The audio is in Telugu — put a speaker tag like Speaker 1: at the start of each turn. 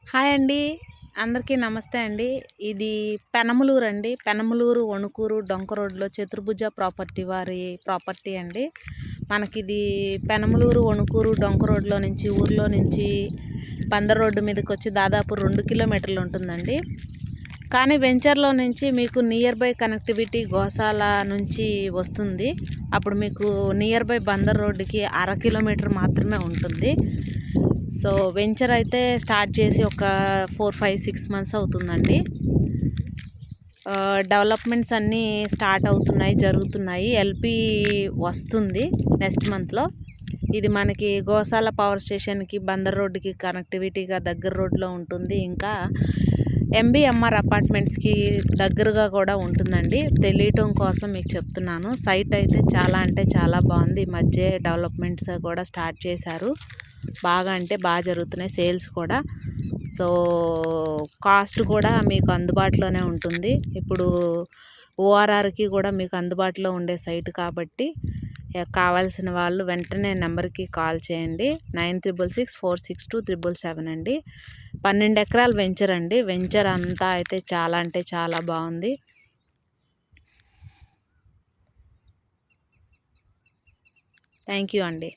Speaker 1: హాయ్ అండి. అందరికీ నమస్తే అండి. ఇది పెనమలూరు అండి. పెనమలూరు, వణుకూరు, డొంక రోడ్‌లో చతుర్భుజ ప్రాపర్టీ వారి ప్రాపర్టీ అండి. మనకిది పెనమలూరు, వణుకూరు, డొంక రోడ్‌లో నుంచి ఊర్లో నుంచి బందర్ రోడ్డు మీదకొచ్చి దాదాపు 2 కిలోమీటర్లు ఉంటుందండి. కానీ వెంచర్‌లో నుంచి మీకు నియర్ బై కనెక్టివిటీ గోశాల నుంచి వస్తుంది. అప్పుడు మీకు నియర్ బై బందర్ రోడ్డుకి అర కిలోమీటర్ మాత్రమే ఉంటుంది. సో వెంచర్ అయితే స్టార్ట్ చేసి ఒక 4, 5, 6 మంత్స్ అవుతుందండి. డెవలప్మెంట్స్ అన్నీ స్టార్ట్ అవుతున్నాయి, జరుగుతున్నాయి. ఎల్పి వస్తుంది నెక్స్ట్ మంత్లో. ఇది మనకి గోశాల పవర్ స్టేషన్కి బందర్ రోడ్డుకి కనెక్టివిటీగా దగ్గర రోడ్లో ఉంటుంది. ఇంకా ఎంబీఎంఆర్ అపార్ట్మెంట్స్కి దగ్గరగా కూడా ఉంటుందండి. తెలియటం కోసం మీకు చెప్తున్నాను. సైట్ అయితే చాలా అంటే చాలా బాగుంది. ఈ మధ్య డెవలప్మెంట్స్ కూడా స్టార్ట్ చేశారు. బాగా అంటే బాగా జరుగుతున్నాయి సేల్స్ కూడా. సో కాస్ట్ కూడా మీకు అందుబాటులోనే ఉంటుంది. ఇప్పుడు ఓఆర్ఆర్కి కూడా మీకు అందుబాటులో ఉండే సైట్ కాబట్టి కావాల్సిన వాళ్ళు వెంటనే నెంబర్కి కాల్ చేయండి. 96646277 అండి. 12 ఎకరాల వెంచర్ అండి. వెంచర్ అంతా అయితే చాలా అంటే చాలా బాగుంది. థ్యాంక్ యూ అండి.